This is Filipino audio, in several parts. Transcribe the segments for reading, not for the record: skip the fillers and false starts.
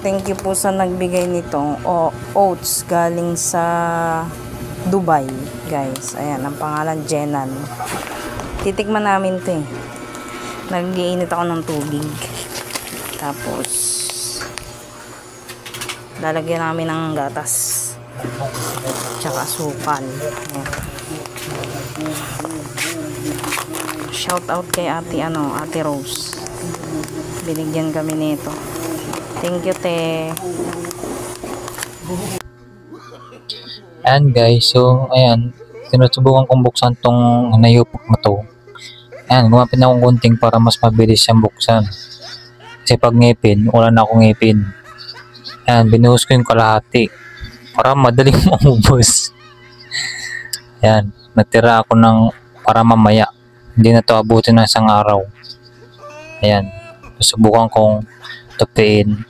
Thank you po sa nagbigay nitong oats galing sa Dubai, guys. Ayan, ang pangalan Jenan. Titikman namin 'to eh. Nag-iinit ako ng tubig. Tapos lalagyan namin ng gatas. Tsaka asukal. Ayan. Shout out kay Ate Rose. Binigyan kami nito. Thank you, te. Ayan guys, so ayan, sinusubukan kong buksan tong nayupok na to. Ayan, gumapit na akong kunting para mas mabilis siyang buksan. Kasi pag ngipin, wala na akong ngipin. Ayan, binuhos ko yung kalahati para madaling maubos. Ayan, natira ako ng para mamaya. Hindi na to abutin ng isang araw. Ayan, susubukan kong tupiin.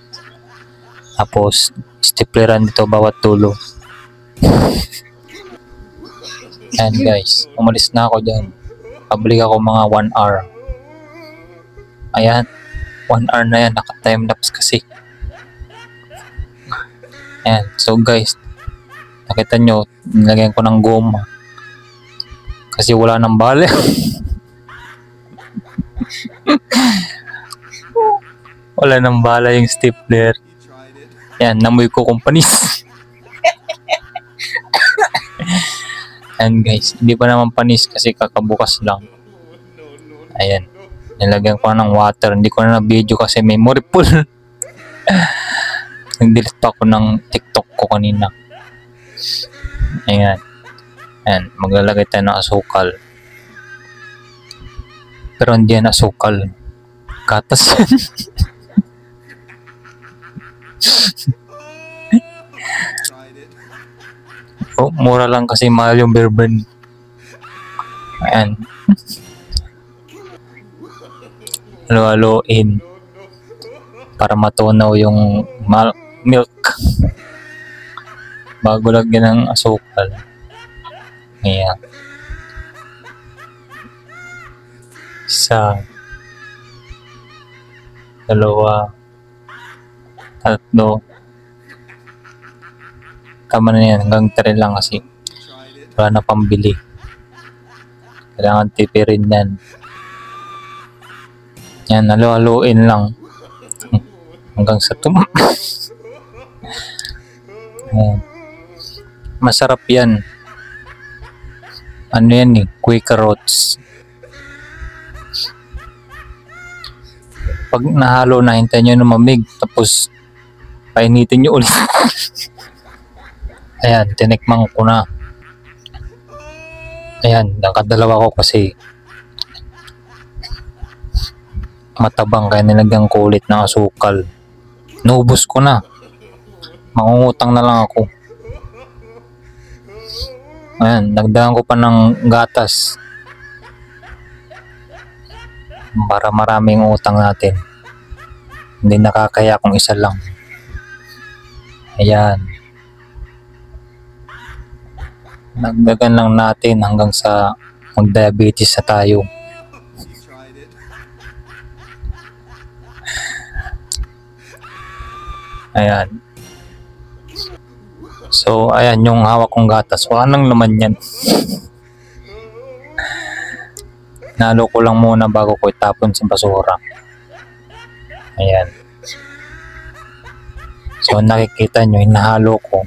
Tapos, stipleran dito bawat tulo. Ayan guys, umalis na ako dyan. Pabalik ako mga 1 hour. Ayan, 1 hour na yan. Naka-time lapse kasi. Ayan, so guys, nakita nyo, nilagyan ko ng goma. Kasi wala nang bala. Wala nang bala yung stapler. Ayan, namoy ko kung panis. Ayan guys, hindi pa naman panis kasi kakabukas lang. Ayan, nilagyan ko ng water. Hindi ko na na-video kasi memory full. Nag-delete pa ako ng TikTok ko kanina. Ayan. Ayan, maglalagay tayo ng asukal. Pero hindi yan asukal. Gatas yan. Oh, mura lang kasi mahal yung beer brand. Ayan. Halo-haloin para matunaw yung milk bago lagyan ng asukal. Ayan. Isa, dalawa, tatlo. Tama na yan, hanggang 3 lang kasi wala na pambili. Kailangan tipirin yan. Yan, halo-haloin lang hanggang sa masarap yan. Ano yan eh, Quaker Oats. Pag nahalo na, hintayin nyo lumamig tapos painitin nyo ulit. Ayan, tinikman ko na. Ayan, nakadalawa ko kasi matabang kaya nilagyan ko ulit ng asukal. Naubos ko na. Mangungutang na lang ako. Ayan, nagdagan ko pa ng gatas para maraming utang natin. Hindi nakakaya kung isa lang. Ayan. Nagdagan lang natin hanggang sa mag-diabetes na tayo. Ayan. So, ayan yung hawak kong gatas. Wala nang laman yan. Nalo ko lang muna bago ko itapon sa basura. Ayan. So, nakikita nyo, hinahalo ko.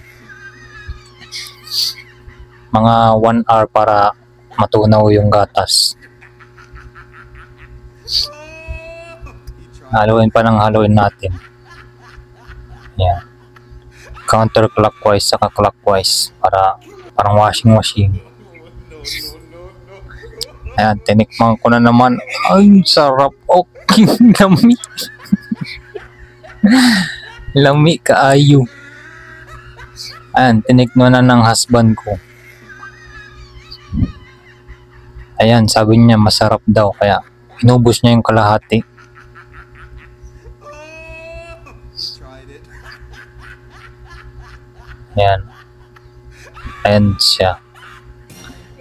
Mga 1 hour para matunaw yung gatas. Haluin pa ng haluin natin. Ayan. Counterclockwise saka clockwise para parang washing machine. Ayan, tinikman ko na naman. Ay, sarap. Okay, lami. Lami kaayo. Ayan, tinikman na ng husband ko. Ayan, sabi niya masarap daw kaya inubos niya yung kalahati. Ayan. Ayan siya.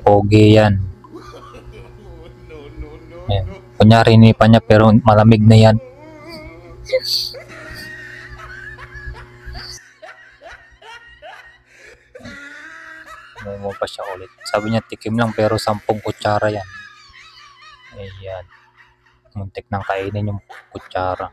Pogi yan. Ayan. Kunyari inipa niya pero malamig na yan. Umumo pa siya ulit. Sabi niya tikim lang pero 10 kutsara yan. Ayan. Muntik nang kainin yung kutsara.